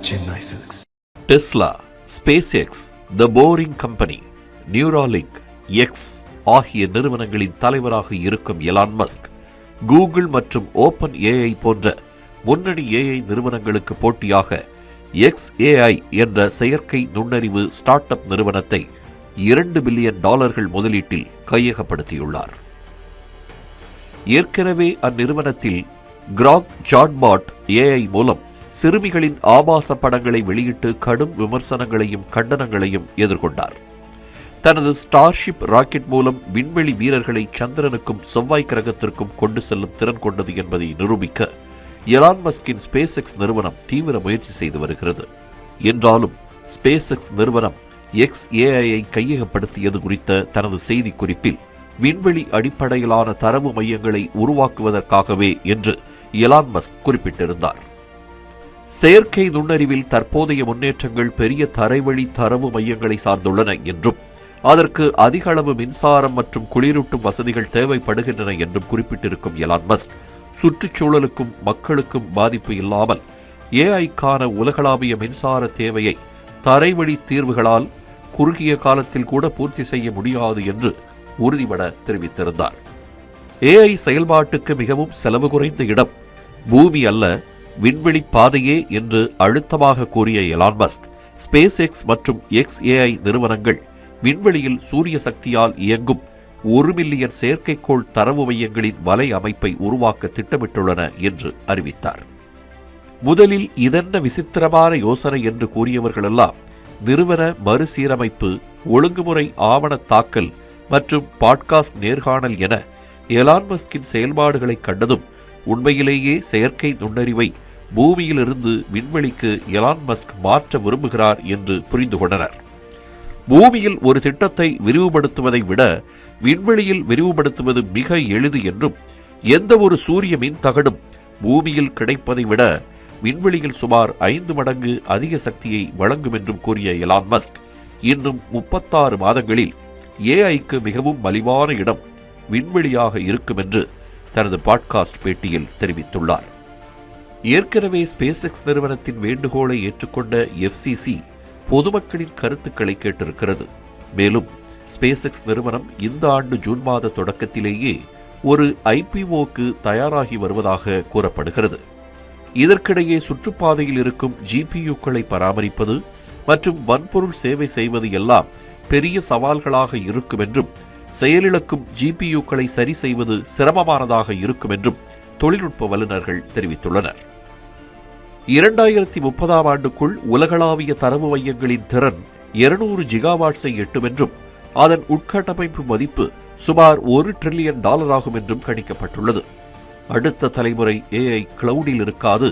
Chennai Silks. Tesla, SpaceX, த boring company, Neuralink, X ஆகிய நிறுவனங்களின் தலைவராக இருக்கும் எலான் மஸ்க் கூகுள் மற்றும் ஓபன் ஏஐ போன்ற முன்னணி ஏஐ நிறுவனங்களுக்கு போட்டியாக XAI என்ற செயற்கை நுண்ணறிவு ஸ்டார்ட் அப் நிறுவனத்தை $2 பில்லியன் முதலீட்டில் கையகப்படுத்தியுள்ளார். ஏற்கனவே அந்நிறுவனத்தில் கிராக் சாட்பாட் ஏஐ மூலம் சிறுமிகளின் ஆபாச படங்களை வெளியிட்டு கடும் விமர்சனங்களையும் கண்டனங்களையும் எதிர்கொண்டார். தனது ஸ்டார்ஷிப் ராக்கெட் மூலம் விண்வெளி வீரர்களை சந்திரனுக்கும் செவ்வாய் கிரகத்திற்கும் கொண்டு செல்லும் திறன் கொண்டது என்பதை நிரூபிக்க எலான் மஸ்கின் ஸ்பேஸ்எக்ஸ் நிறுவனம் தீவிர முயற்சி செய்து வருகிறது. என்றாலும் ஸ்பேஸ்எக்ஸ் நிறுவனம் XAI கையகப்படுத்தியது குறித்த தனது செய்தி குறிப்பில் விண்வெளி அடிப்படையிலான தரவு மையங்களை உருவாக்குவதற்காகவே என்று எலான் மஸ்க் குறிப்பிட்டிருந்தார். செயற்கை நுண்ணறிவில் தற்போதைய முன்னேற்றங்கள் பெரிய தரைவழி தரவு மையங்களை சார்ந்துள்ளன என்றும் அதற்கு அதிக அளவு மின்சாரம் மற்றும் குளிரூட்டும் வசதிகள் தேவைப்படுகின்றன என்றும் குறிப்பிட்டிருக்கும் எலான் மஸ்க் சுற்றுச்சூழலுக்கும் மக்களுக்கும் பாதிப்பு இல்லாமல் ஏஐக்கான உலகளாவிய மின்சார தேவையை தரைவழி தீர்வுகளால் குறுகிய காலத்தில் கூட பூர்த்தி செய்ய முடியாது என்று உறுதிபட தெரிவித்திருந்தார். ஏஐ செயல்பாட்டுக்கு மிகவும் செலவு குறைந்த இடம் பூமி அல்ல, விண்வெளி பாதையே என்று அழுத்தமாக கூறிய எலான் மஸ்க் ஸ்பேஸ்எக்ஸ் மற்றும் XAI நிறுவனங்கள் விண்வெளியில் சூரிய சக்தியால் இயங்கும் 1 மில்லியன் செயற்கைக்கோள் தரவு மையங்களின் வலை அமைப்பை உருவாக்க திட்டமிட்டுள்ளன என்று அறிவித்தார். முதலில் இதென்ன விசித்திரமான யோசனை என்று கூறியவர்களெல்லாம் நிறுவன மறுசீரமைப்பு, ஒழுங்குமுறை ஆவண தாக்கல் மற்றும் பாட்காஸ்ட் நேர்காணல் என எலான் மஸ்கின் செயல்பாடுகளை கண்டதும் உண்மையிலேயே செயற்கை நுண்ணறிவை பூமியிலிருந்து விண்வெளிக்கு எலான் மஸ்க் மாற்ற விரும்புகிறார் என்று புரிந்து கொண்டனர். பூமியில் ஒரு திட்டத்தை விரிவுபடுத்துவதை விட விண்வெளியில் விரிவுபடுத்துவது மிக எளிது என்றும் எந்த ஒரு சூரிய மின் தகடும் பூமியில் கிடைப்பதை விட விண்வெளியில் சுமார் 5 மடங்கு அதிக சக்தியை வழங்கும் என்றும் கூறிய எலான் மஸ்க் இன்னும் 36 மாதங்களில் ஏஐக்கு மிகவும் மலிவான இடம் விண்வெளியாக இருக்கும் என்று தனது பாட்காஸ்ட் பேட்டியில் தெரிவித்துள்ளார். ஏற்கனவே ஸ்பேஸ்எக்ஸ் நிறுவனத்தின் வேண்டுகோளை ஏற்றுக்கொண்ட FCC பொதுமக்களின் கருத்துக்களை கேட்டிருக்கிறது. மேலும் ஸ்பேஸ்எக்ஸ் நிறுவனம் இந்த ஆண்டு ஜூன் மாத தொடக்கத்திலேயே ஒரு IPOக்கு தயாராகி வருவதாக கூறப்படுகிறது. இதற்கிடையே சுற்றுப்பாதையில் இருக்கும் GPUக்களை பராமரிப்பது மற்றும் வன்பொருள் சேவை செய்வது எல்லாம் பெரிய சவால்களாக இருக்கும் என்றும் செயலிழக்கும் GPUக்களை சரி செய்வது சிரமமானதாக இருக்கும் என்றும் தொழில்நுட்ப வல்லுநர்கள் தெரிவித்துள்ளனர். 2030ஆம் ஆண்டுக்குள் உலகளாவிய தரவு மையங்களின் திறன் 200 ஜிகாவாட்ஸை எட்டும் என்றும் அதன் உட்கட்டமைப்பு மதிப்பு சுமார் $1 டிரில்லியன் ஆகும் என்றும் கணிக்கப்பட்டுள்ளது. அடுத்த தலைமுறை AI கிளவுடில் இருக்காது,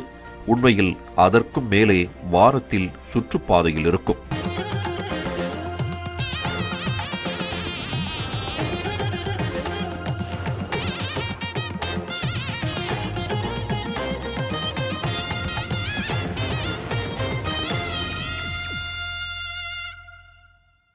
உண்மையில் அதற்கும் மேலே வானத்தில் சுற்றுப்பாதையில் இருக்கும்.